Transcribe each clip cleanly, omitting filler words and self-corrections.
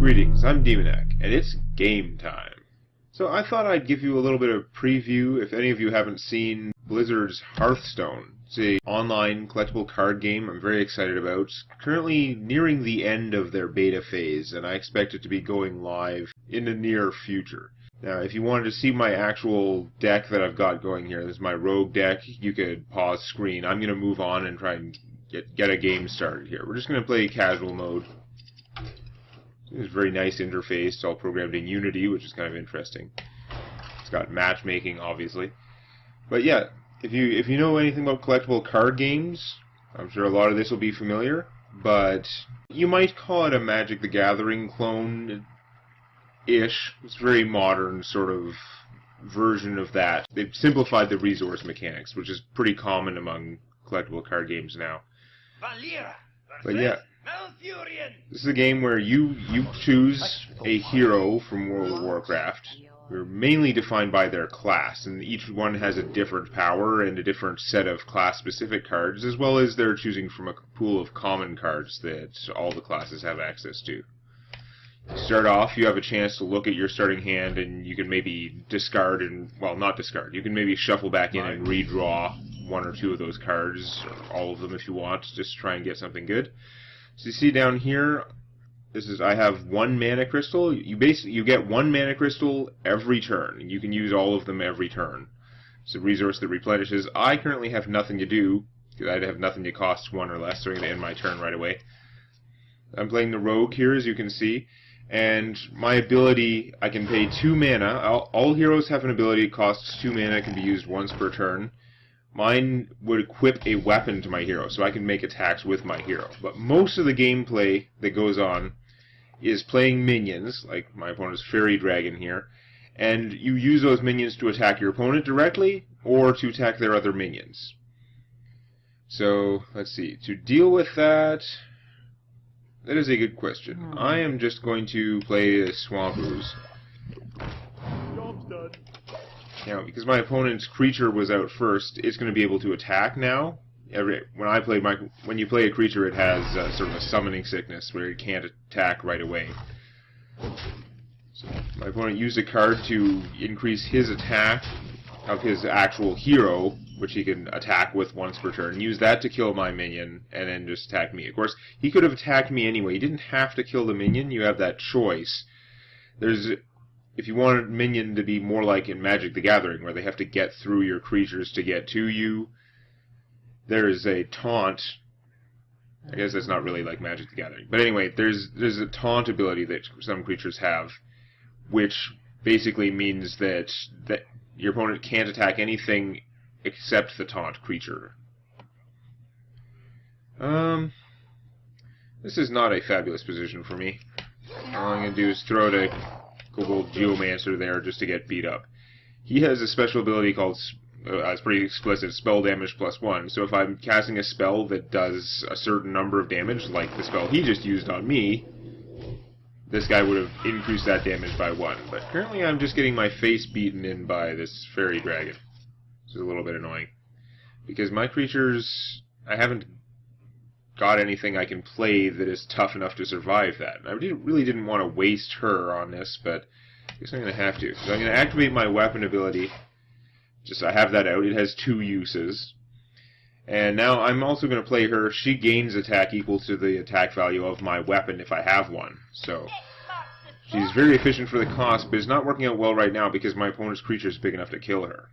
Greetings, I'm Demonac, and it's game time. So I thought I'd give you a little bit of preview if any of you haven't seen Blizzard's Hearthstone. It's an online collectible card game I'm very excited about. It's currently nearing the end of their beta phase, and I expect it to be going live in the near future. Now, if you wanted to see my actual deck that I've got going here, this is my rogue deck, you could pause screen. I'm going to move on and try and get a game started here. We're just going to play casual mode. It's a very nice interface. It's all programmed in Unity, which is kind of interesting. It's got matchmaking, obviously. But yeah, if you know anything about collectible card games, I'm sure a lot of this will be familiar. But you might call it a Magic the Gathering clone-ish. It's a very modern sort of version of that. They've simplified the resource mechanics, which is pretty common among collectible card games now. But yeah. This is a game where you choose a hero from World of Warcraft. They're mainly defined by their class, and each one has a different power and a different set of class-specific cards, as well as they're choosing from a pool of common cards that all the classes have access to. To start off, you have a chance to look at your starting hand, and you can maybe discard and, well, not discard. You can maybe shuffle back in and redraw one or two of those cards, or all of them if you want, just to try and get something good. So you see down here, I have one mana crystal. You get one mana crystal every turn, and you can use all of them every turn. It's a resource that replenishes. I currently have nothing to do, because I have nothing to cost one or less, so I'm going to end my turn right away. I'm playing the rogue here, as you can see, and my ability, I can pay 2 mana. All heroes have an ability that costs 2 mana, can be used once per turn. Mine would equip a weapon to my hero, so I can make attacks with my hero. But most of the gameplay that goes on is playing minions, like my opponent's Fairy Dragon here, and you use those minions to attack your opponent directly, or to attack their other minions. So, let's see. To deal with that, that is a good question. I am just going to play a Swamp Ooze. Job's done. Now, because my opponent's creature was out first, it's going to be able to attack now. When you play a creature, it has sort of a summoning sickness where it can't attack right away. So my opponent used a card to increase his attack of his actual hero, which he can attack with once per turn. Use that to kill my minion, and then just attack me. Of course, he could have attacked me anyway. He didn't have to kill the minion. You have that choice. If you want a minion to be more like in Magic the Gathering, where they have to get through your creatures to get to you, there is a taunt. I guess that's not really like Magic the Gathering. But anyway, there's a taunt ability that some creatures have, which basically means that your opponent can't attack anything except the taunt creature. This is not a fabulous position for me. All I'm going to do is throw it Gold Geomancer there just to get beat up. He has a special ability called, it's pretty explicit, spell damage +1. So if I'm casting a spell that does a certain number of damage, like the spell he just used on me, this guy would have increased that damage by 1. But currently I'm just getting my face beaten in by this Fairy Dragon. This is a little bit annoying. Because my creatures, I haven't got anything I can play that is tough enough to survive that. I really didn't want to waste her on this, but I guess I'm going to have to. So I'm going to activate my weapon ability. I have that out. It has 2 uses. And now I'm also going to play her. She gains attack equal to the attack value of my weapon if I have one. So she's very efficient for the cost, but it's not working out well right now because my opponent's creature is big enough to kill her.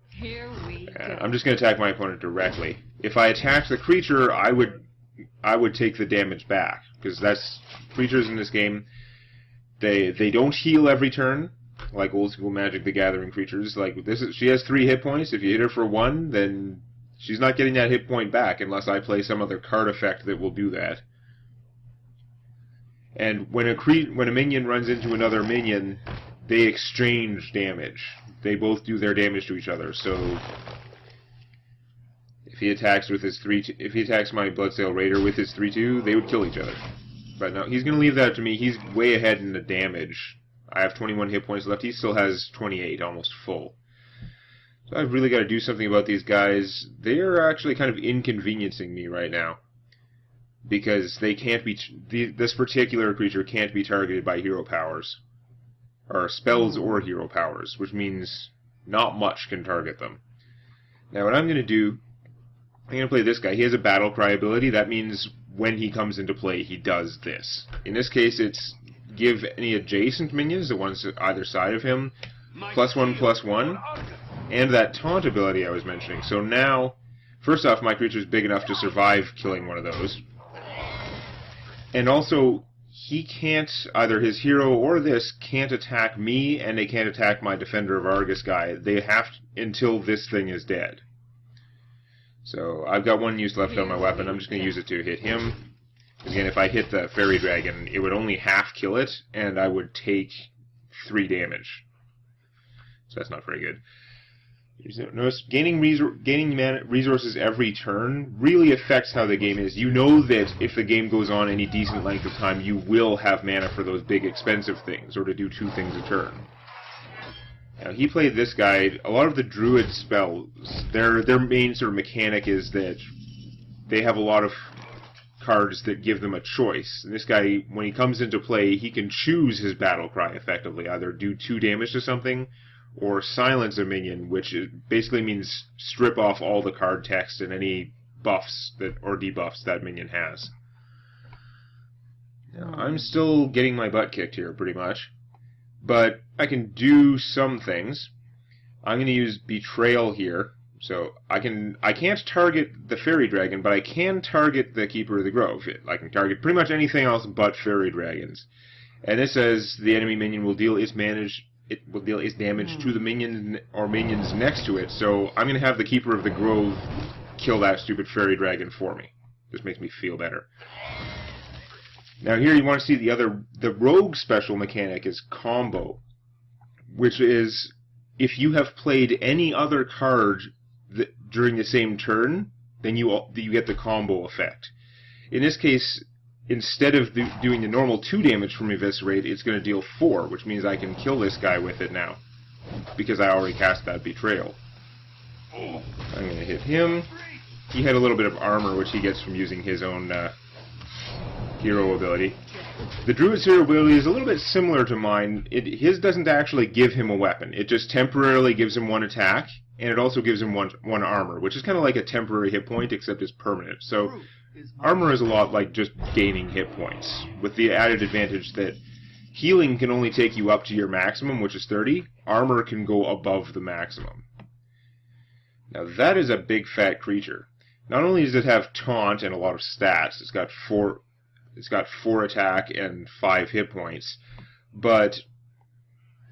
Here we go. I'm just going to attack my opponent directly. If I attacked the creature, I would take the damage back, because that's creatures in this game. They don't heal every turn, like old school Magic the Gathering creatures. Like she has 3 hit points. If you hit her for 1, then she's not getting that hit point back unless I play some other card effect that will do that. And when a minion runs into another minion, they exchange damage. They both do their damage to each other. So if he attacks my Bloodsail Raider with his 3/2, they would kill each other. But no, he's going to leave that to me. He's way ahead in the damage. I have 21 hit points left. He still has 28, almost full. So I've really got to do something about these guys. They're actually kind of inconveniencing me right now. because they can't be this particular creature can't be targeted by hero powers, or spells or hero powers, which means not much can target them. Now what I'm going to do, I'm going to play this guy. He has a battle cry ability. That means when he comes into play, he does this. In this case, it's give any adjacent minions, the ones either side of him, +1/+1, and that taunt ability I was mentioning. So now, first off, my creature's big enough to survive killing one of those. And also, he can't, either his hero or this, can't attack me, and they can't attack my Defender of Argus guy. They have to, until this thing is dead. So I've got one use left on my weapon. I'm just going to use it to hit him. Again, if I hit the Fairy Dragon, it would only half kill it, and I would take 3 damage. So that's not very good. Notice gaining resources every turn really affects how the game is. You know that if the game goes on any decent length of time, you will have mana for those big expensive things, or to do 2 things a turn. Now, he played this guy. A lot of the Druid spells, their main sort of mechanic is that they have a lot of cards that give them a choice. And this guy, when he comes into play, he can choose his battle cry effectively, either do 2 damage to something, or silence a minion, which basically means strip off all the card text and any buffs that or debuffs that minion has. Now, I'm still getting my butt kicked here, pretty much. But I can do some things. I'm going to use Betrayal here. So I can't target the Fairy Dragon, but I can target the Keeper of the Grove. I can target pretty much anything else but Fairy Dragons. And this says the enemy minion will deal its damage to the minion or minions next to it. So I'm going to have the Keeper of the Grove kill that stupid Fairy Dragon for me. This makes me feel better. Now here you want to see the rogue special mechanic is combo, which is if you have played any other card during the same turn, then you get the combo effect. In this case, instead of doing the normal 2 damage from Eviscerate, it's going to deal 4, which means I can kill this guy with it now, because I already cast that Betrayal. I'm going to hit him. He had a little bit of armor, which he gets from using his own hero ability. The Druid's hero ability is a little bit similar to mine. His doesn't actually give him a weapon. It just temporarily gives him 1 attack, and it also gives him one armor, which is kind of like a temporary hit point, except it's permanent. So armor is a lot like just gaining hit points, with the added advantage that healing can only take you up to your maximum, which is 30. Armor can go above the maximum. Now that is a big fat creature. Not only does it have taunt and a lot of stats, it's got 4 attack and 5 hit points, but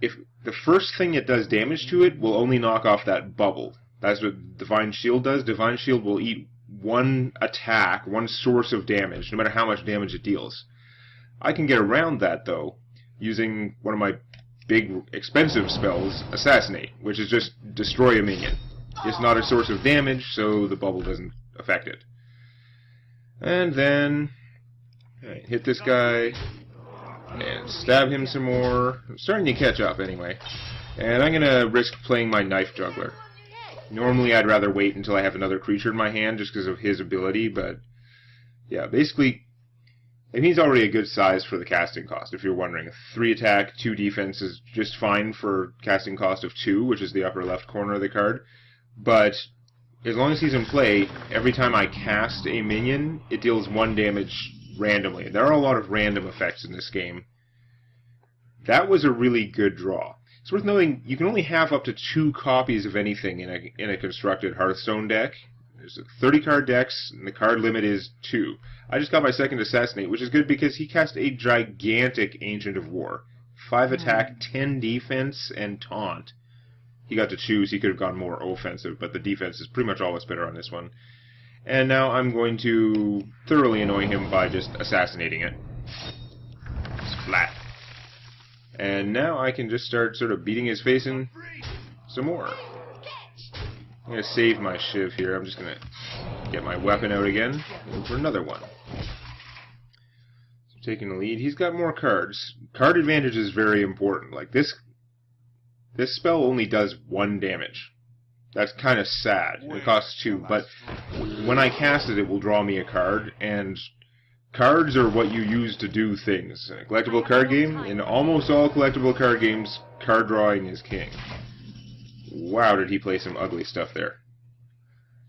if the first thing it does damage to it will only knock off that bubble. That's what Divine Shield does. Divine Shield will eat 1 attack, 1 source of damage, no matter how much damage it deals. I can get around that, though, using one of my big, expensive spells, Assassinate, which is just destroy a minion. It's not a source of damage, so the bubble doesn't affect it. And then hit this guy, and stab him some more. I'm starting to catch up, anyway. And I'm going to risk playing my Knife Juggler. Normally, I'd rather wait until I have another creature in my hand, just because of his ability, but yeah, basically, and he's already a good size for the casting cost, if you're wondering. 3 attack, 2 defense is just fine for casting cost of 2, which is the upper left corner of the card. But as long as he's in play, every time I cast a minion, it deals 1 damage randomly. There are a lot of random effects in this game. That was a really good draw. It's worth noting you can only have up to 2 copies of anything in a constructed Hearthstone deck. There's 30 card decks, and the card limit is 2. I just got my second Assassinate, which is good because he cast a gigantic Ancient of War. 5 attack, 10 defense, and taunt. He got to choose. He could have gone more offensive, but the defense is pretty much always better on this one. And now I'm going to thoroughly annoy him by just assassinating it. Splat. And now I can just start sort of beating his face in some more. I'm going to save my Shiv here. I'm just going to get my weapon out again for another one. So taking the lead. He's got more cards. Card advantage is very important. Like this spell only does 1 damage. That's kind of sad. It costs 2, but when I cast it, it will draw me a card, and cards are what you use to do things. In a collectible card game, in almost all collectible card games, card drawing is king. Wow, did he play some ugly stuff there.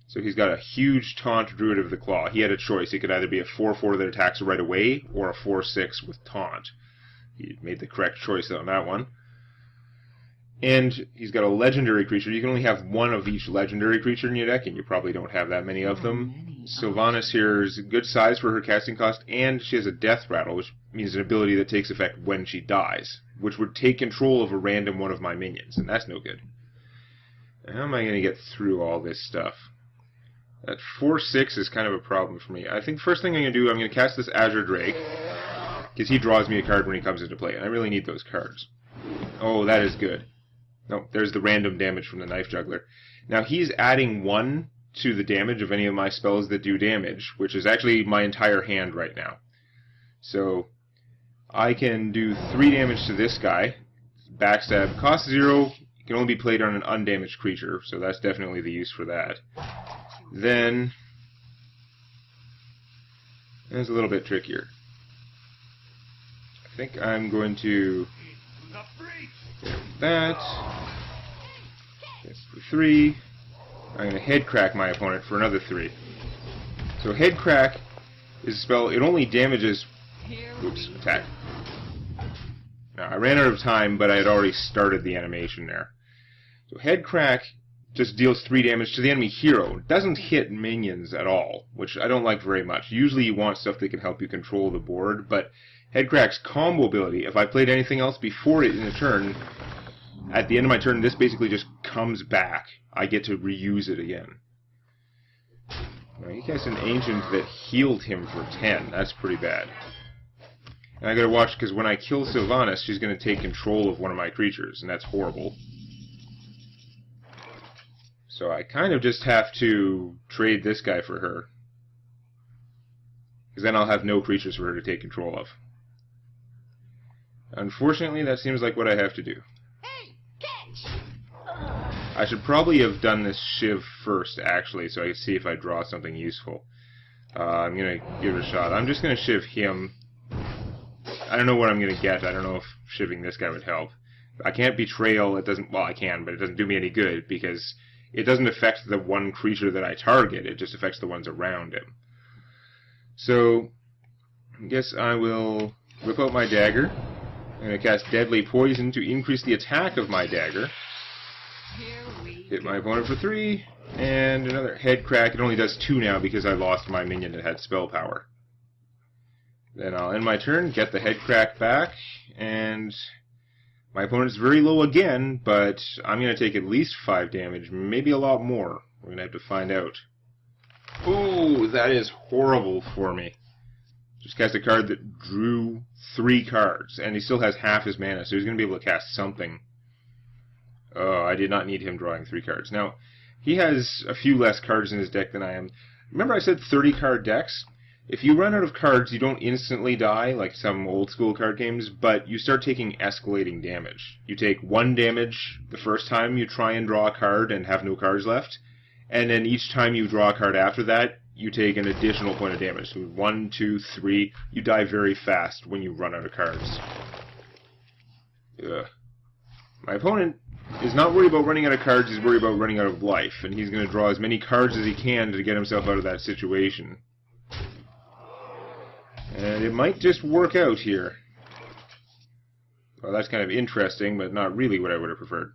So he's got a huge taunt Druid of the Claw. He had a choice. He could either be a 4-4 that attacks right away, or a 4-6 with taunt. He made the correct choice on that one. And he's got a legendary creature. You can only have one of each legendary creature in your deck, and you probably don't have that many of them. Sylvanas here is a good size for her casting cost, and she has a death rattle, which means an ability that takes effect when she dies, which would take control of a random one of my minions, and that's no good. How am I going to get through all this stuff? That 4-6 is kind of a problem for me. I think the first thing I'm going to do, I'm going to cast this Azure Drake, because he draws me a card when he comes into play, and I really need those cards. Oh, that is good. No, there's the random damage from the Knife Juggler. Now, he's adding 1 to the damage of any of my spells that do damage, which is actually my entire hand right now. So, I can do 3 damage to this guy. Backstab, cost 0, can only be played on an undamaged creature, so that's definitely the use for that. Then, it's a little bit trickier. I think I'm going to get that. That's for 3. I'm going to head crack my opponent for another 3. So head crack is a spell, it only damages... Oops, attack. Now, I ran out of time, but I had already started the animation there. So head crack just deals 3 damage to the enemy hero. It doesn't hit minions at all, which I don't like very much. Usually you want stuff that can help you control the board, but Headcrack's combo ability, if I played anything else before it in a turn, at the end of my turn, this basically just comes back. I get to reuse it again. Now, he has an Ancient that healed him for 10. That's pretty bad. And I gotta watch, because when I kill Sylvanas, she's gonna take control of one of my creatures, and that's horrible. So I kind of just have to trade this guy for her. Because then I'll have no creatures for her to take control of. Unfortunately, that seems like what I have to do. Hey, catch! I should probably have done this Shiv first, actually, so I can see if I draw something useful. I'm going to give it a shot. I'm just going to Shiv him. I don't know what I'm going to get. I don't know if Shiving this guy would help. I can't Betrayal. It doesn't... Well, I can, but it doesn't do me any good, because it doesn't affect the one creature that I target. It just affects the ones around him. So, I guess I will whip out my dagger. I'm going to cast Deadly Poison to increase the attack of my dagger. Hit my opponent for 3, and another head crack. It only does 2 now because I lost my minion that had spell power. Then I'll end my turn, get the head crack back, and my opponent's very low again, but I'm going to take at least 5 damage, maybe a lot more. We're going to have to find out. Oh, that is horrible for me. Just cast a card that drew 3 cards, and he still has half his mana, so he's going to be able to cast something. Oh, I did not need him drawing 3 cards. Now, he has a few less cards in his deck than I am. Remember I said 30-card decks? If you run out of cards, you don't instantly die, like some old-school card games, but you start taking escalating damage. You take 1 damage the first time you try and draw a card and have no cards left, and then each time you draw a card after that, you take an additional point of damage. So 1, 2, 3, you die very fast when you run out of cards. Ugh. My opponent is not worried about running out of cards, he's worried about running out of life, and he's going to draw as many cards as he can to get himself out of that situation. And it might just work out here. Well, that's kind of interesting, but not really what I would have preferred.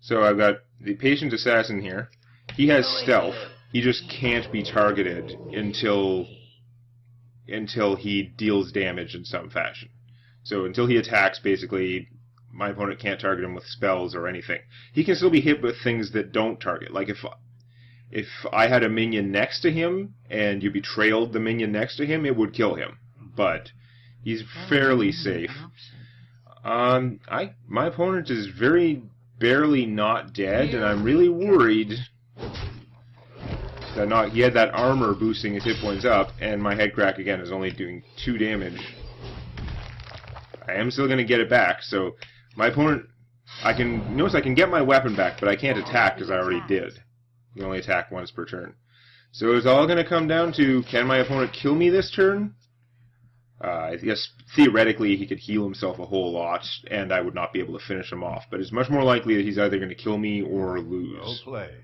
So I've got the Patient Assassin here. He has stealth. He just can't be targeted until he deals damage in some fashion. So until he attacks, basically, my opponent can't target him with spells or anything. He can still be hit with things that don't target. Like if I had a minion next to him and you betrayed the minion next to him, it would kill him. But he's fairly safe. My opponent is very barely not dead, and I'm really worried that he had that armor boosting his hit points up, and my head crack again is only doing 2 damage. I am still going to get it back, so my opponent, notice I can get my weapon back, but I can't attack because I already did. You only attack once per turn. So it's all going to come down to, can my opponent kill me this turn? I guess theoretically he could heal himself a whole lot, and I would not be able to finish him off. But it's much more likely that he's either going to kill me or lose. Well played.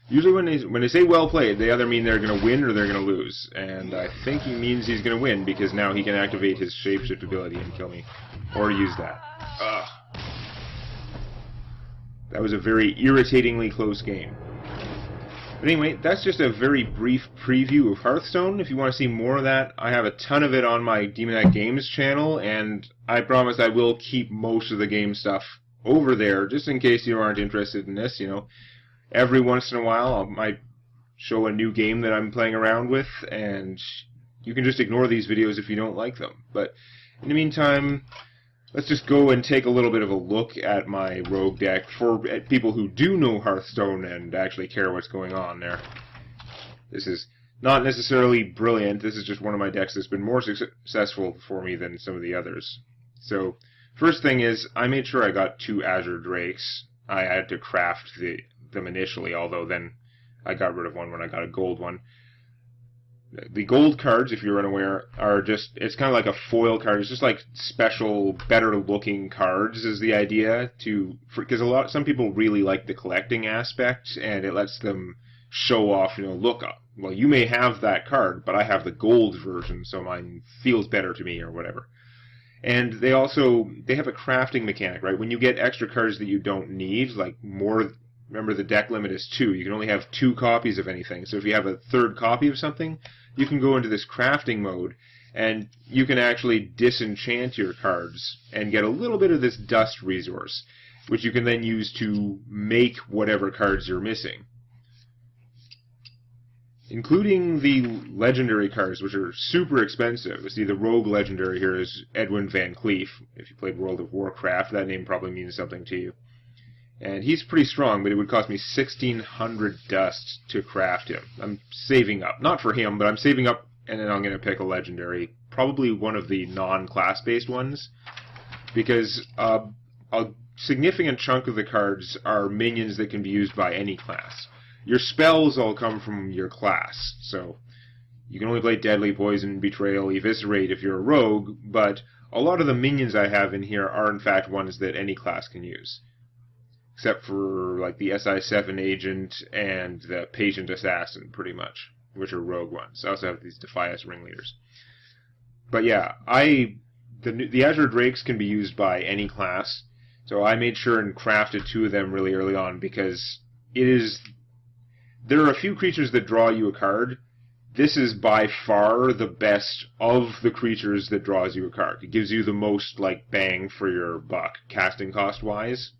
Usually when they say well played, they either mean they're going to win or they're going to lose. And I think he means he's going to win, because now he can activate his shapeshift ability and kill me. Or use that. Ugh. That was a very irritatingly close game. But anyway, that's just a very brief preview of Hearthstone. If you want to see more of that, I have a ton of it on my DemonacGames channel, and I promise I will keep most of the game stuff over there, just in case you aren't interested in this, you know. Every once in a while, I might show a new game that I'm playing around with, and you can just ignore these videos if you don't like them. But in the meantime, let's just go and take a little bit of a look at my rogue deck for people who do know Hearthstone and actually care what's going on there. This is not necessarily brilliant. This is just one of my decks that's been more successful for me than some of the others. So, first thing is, I made sure I got 2 Azure Drakes. I had to craft them initially, although then I got rid of one when I got a gold one. The gold cards, if you're unaware, are just, it's kind of like a foil card. It's just like special, better looking cards is the idea, because some people really like the collecting aspect, and it lets them show off, you know, look, well, you may have that card, but I have the gold version, so mine feels better to me, or whatever. And they have a crafting mechanic, right? When you get extra cards that you don't need, like more, remember the deck limit is 2. You can only have 2 copies of anything. So if you have a 3rd copy of something, you can go into this crafting mode, and you can actually disenchant your cards and get a little bit of this dust resource, which you can then use to make whatever cards you're missing. Including the legendary cards, which are super expensive. See, the rogue legendary here is Edwin Van Cleef. If you played World of Warcraft, that name probably means something to you. And he's pretty strong, but it would cost me 1,600 dust to craft him. I'm saving up. Not for him, but I'm saving up, and then I'm going to pick a legendary. Probably one of the non-class-based ones. Because a significant chunk of the cards are minions that can be used by any class. Your spells all come from your class, so you can only play Deadly, Poison, Betrayal, Eviscerate if you're a rogue, but a lot of the minions I have in here are in fact ones that any class can use. Except for like the SI-7 agent and the Patient Assassin, pretty much, which are rogue ones. I also have these Defy Us ringleaders. But yeah, the Azure Drakes can be used by any class, so I made sure and crafted 2 of them really early on, because there are a few creatures that draw you a card. This is by far the best of the creatures that draws you a card. It gives you the most like bang for your buck, casting cost wise.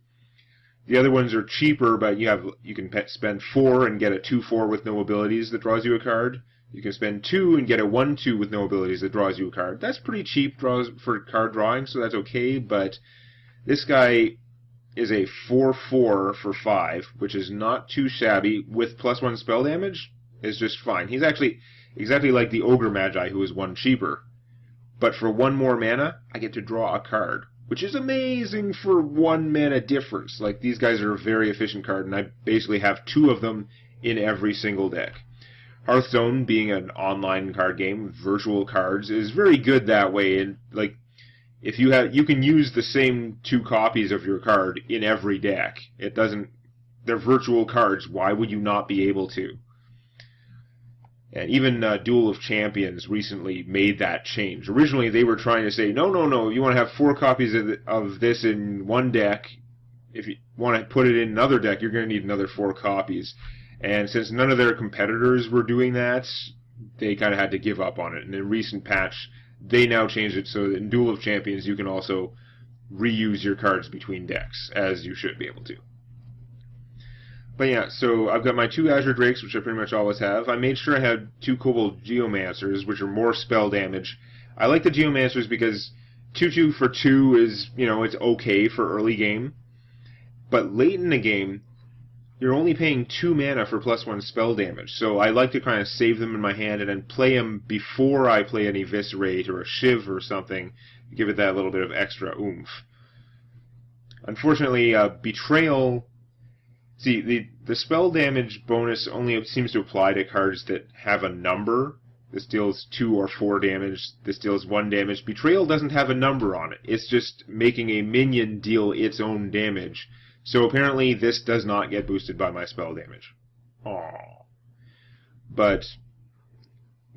The other ones are cheaper, but you can spend 4 and get a 2/4 with no abilities that draws you a card. You can spend 2 and get a 1/2 with no abilities that draws you a card. That's pretty cheap for card drawing, so that's okay, but this guy is a 4/4 for 5, which is not too shabby. With +1 spell damage, is just fine. He's actually exactly like the Ogre Magi, who is 1 cheaper. But for 1 more mana, I get to draw a card, which is amazing for 1 mana difference. Like, these guys are a very efficient card, and I basically have 2 of them in every single deck. Hearthstone, being an online card game, virtual cards, is very good that way, and like, if you can use the same 2 copies of your card in every deck. They're virtual cards. Why would you not be able to? And even Duel of Champions recently made that change. Originally, they were trying to say, no, you want to have 4 copies of this in one deck. If you want to put it in another deck, you're going to need another 4 copies. And since none of their competitors were doing that, they kind of had to give up on it. And in a recent patch, they now changed it so that in Duel of Champions you can also reuse your cards between decks, as you should be able to. But yeah, so I've got my 2 Azure Drakes, which I pretty much always have. I made sure I had 2 Kobold Geomancers, which are more spell damage. I like the Geomancers because 2/2 for 2 is, it's okay for early game. But late in the game, you're only paying 2 mana for +1 spell damage, so I like to kind of save them in my hand and then play them before I play an Eviscerate or a Shiv or something, give it that little bit of extra oomph. Unfortunately, Betrayal See, the spell damage bonus only seems to apply to cards that have a number. This deals 2 or 4 damage. This deals 1 damage. Betrayal doesn't have a number on it. It's just making a minion deal its own damage. So apparently this does not get boosted by my spell damage. Aww. But,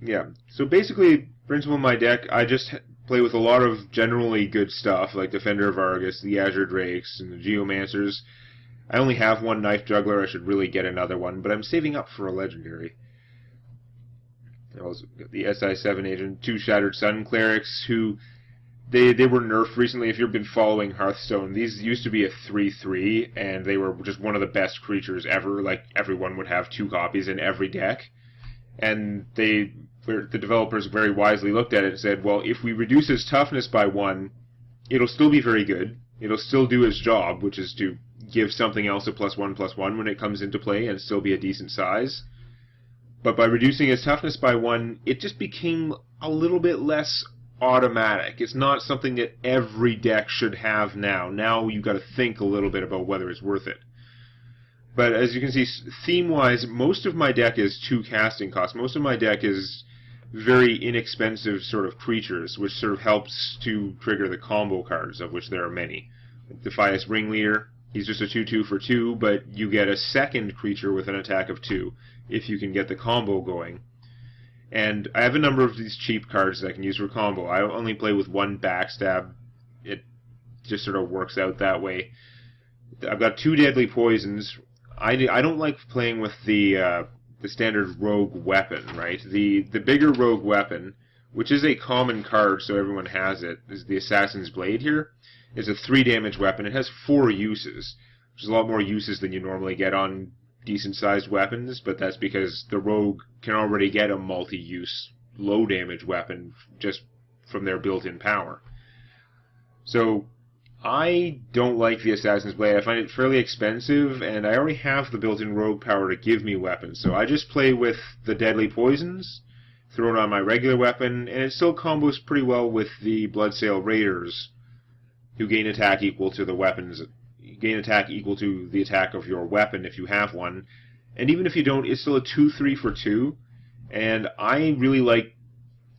yeah. So basically, principle of my deck, I just play with a lot of generally good stuff, like Defender of Argus, the Azure Drakes, and the Geomancers. I only have one Knife Juggler. I should really get another one, but I'm saving up for a legendary. I also got the SI7 agent, 2 Shattered Sun Clerics, who they were nerfed recently. If you've been following Hearthstone, these used to be a 3/3, and they were just one of the best creatures ever. Like, everyone would have 2 copies in every deck. And the developers very wisely looked at it and said, well, if we reduce his toughness by 1, it'll still be very good. It'll still do its job, which is to give something else a +1/+1 when it comes into play and still be a decent size. But by reducing his toughness by 1, it just became a little bit less automatic. It's not something that every deck should have now. Now you've got to think a little bit about whether it's worth it. But as you can see, theme-wise, most of my deck is 2 casting costs. Most of my deck is very inexpensive sort of creatures, which sort of helps to trigger the combo cards, of which there are many. Defias Ringleader, he's just a 2/2 for 2, but you get a second creature with an attack of 2 if you can get the combo going. And I have a number of these cheap cards that I can use for combo. I only play with 1 Backstab. It just sort of works out that way. I've got 2 Deadly Poisons. I don't like playing with the standard rogue weapon, right? The bigger rogue weapon, which is a common card, so everyone has it, is the Assassin's Blade here. It's a 3 damage weapon. It has 4 uses, which is a lot more uses than you normally get on decent-sized weapons, but that's because the rogue can already get a multi-use, low-damage weapon just from their built-in power. So I don't like the Assassin's Blade. I find it fairly expensive, and I already have the built-in rogue power to give me weapons. So I just play with the Deadly Poisons, throw it on my regular weapon, and it still combos pretty well with the Bloodsail Raiders, who gain attack equal to the weapons. You gain attack equal to the attack of your weapon if you have one. And even if you don't, it's still a 2/3 for 2. And I really like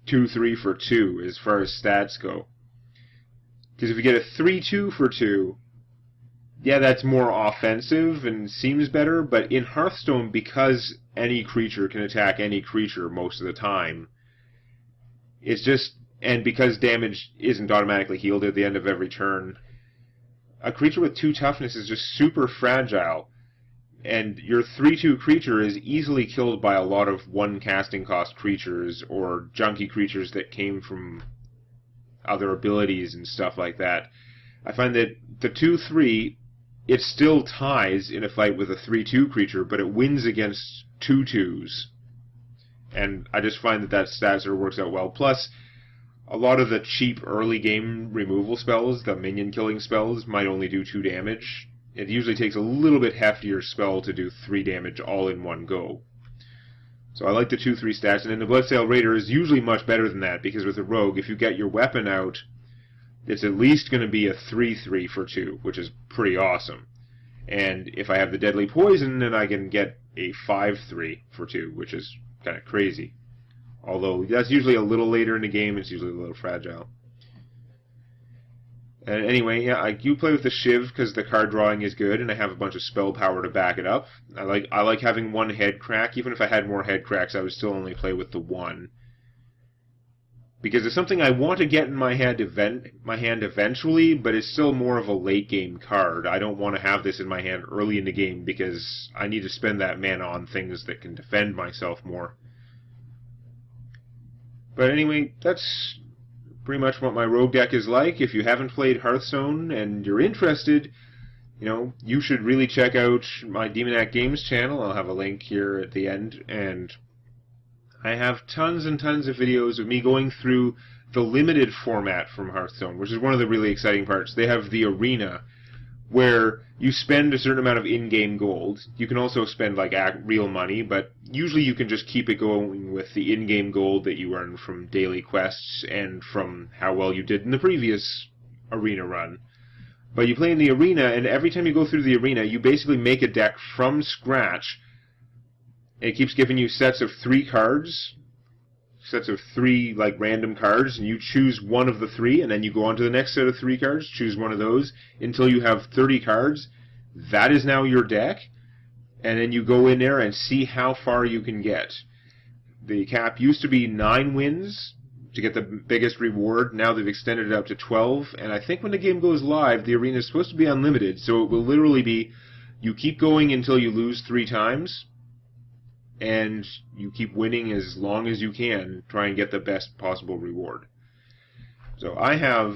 2/3 for 2 as far as stats go. Because if you get a 3/2 for 2, yeah, that's more offensive and seems better, but in Hearthstone, because any creature can attack any creature most of the time, it's just, and because damage isn't automatically healed at the end of every turn, a creature with 2 toughness is just super fragile, and your 3/2 creature is easily killed by a lot of 1 casting cost creatures or junky creatures that came from other abilities and stuff like that. I find that the 2/3, it still ties in a fight with a 3/2 creature, but it wins against 2/2s. And I just find that stat sort of works out well. Plus, a lot of the cheap early game removal spells, the minion killing spells, might only do 2 damage. It usually takes a little bit heftier spell to do 3 damage all in one go. So I like the 2/3 stats, and then the Bloodsail Raider is usually much better than that, because with the Rogue, if you get your weapon out, it's at least going to be a 3/3 for 2, which is pretty awesome. And if I have the Deadly Poison, then I can get a 5/3 for 2, which is kind of crazy. Although that's usually a little later in the game, it's usually a little fragile. And anyway, yeah, I do play with the Shiv because the card drawing is good, and I have a bunch of spell power to back it up. I like having 1 head crack. Even if I had more head cracks, I would still only play with the 1. Because it's something I want to get in my hand eventually, but it's still more of a late game card. I don't want to have this in my hand early in the game because I need to spend that mana on things that can defend myself more. But anyway, that's pretty much what my rogue deck is like. If you haven't played Hearthstone and you're interested, you should really check out my DemonacGames channel. I'll have a link here at the end, and I have tons and tons of videos of me going through the limited format from Hearthstone, which is one of the really exciting parts. They have the arena, where you spend a certain amount of in-game gold. You can also spend real money, but usually you can just keep it going with the in-game gold that you earn from daily quests and from how well you did in the previous arena run. But you play in the arena, and every time you go through the arena, you basically make a deck from scratch. It keeps giving you sets of 3 cards, sets of 3 like random cards, and you choose one of the 3, and then you go on to the next set of 3 cards, choose one of those, until you have 30 cards. That is now your deck, and then you go in there and see how far you can get. The cap used to be 9 wins to get the biggest reward. Now they've extended it up to 12, and I think when the game goes live, the arena is supposed to be unlimited, so it will literally be you keep going until you lose 3 times, and you keep winning as long as you can, try and get the best possible reward. So I have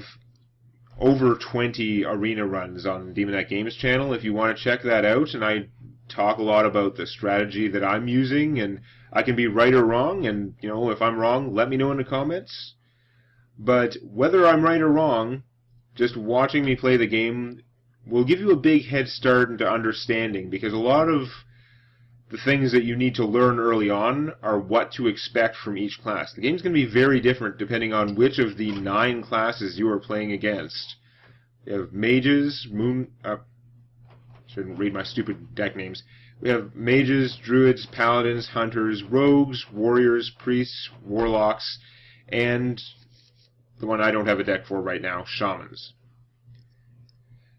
over 20 arena runs on DemonacGames channel if you want to check that out, and I talk a lot about the strategy that I'm using, and I can be right or wrong, and if I'm wrong, let me know in the comments. But whether I'm right or wrong, just watching me play the game will give you a big head start into understanding, because a lot of the things that you need to learn early on are what to expect from each class. The game's going to be very different depending on which of the 9 classes you are playing against. You have mages, shouldn't read my stupid deck names. We have mages, druids, paladins, hunters, rogues, warriors, priests, warlocks, and the one I don't have a deck for right now, shamans.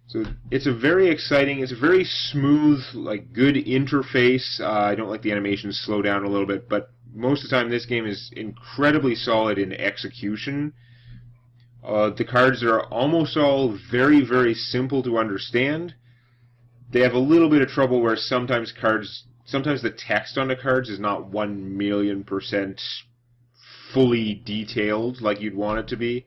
So it's a very exciting, it's a very smooth, good interface. I don't like the animations slow down a little bit, but most of the time this game is incredibly solid in execution. The cards are almost all very, very simple to understand. They have a little bit of trouble where sometimes the text on the cards is not 1,000,000% fully detailed like you'd want it to be.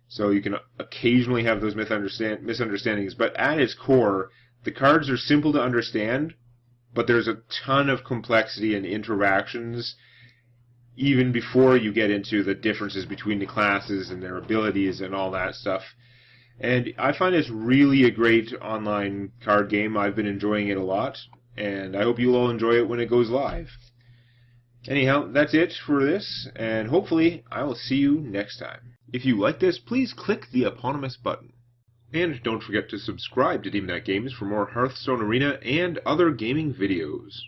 So you can occasionally have those misunderstandings, but at its core, the cards are simple to understand, but there's a ton of complexity and interactions even before you get into the differences between the classes and their abilities and all that stuff. And I find it's really a great online card game. I've been enjoying it a lot, and I hope you'll all enjoy it when it goes live. Anyhow, that's it for this, and hopefully I will see you next time. If you like this, please click the eponymous button. And don't forget to subscribe to DemonacGames for more Hearthstone Arena and other gaming videos.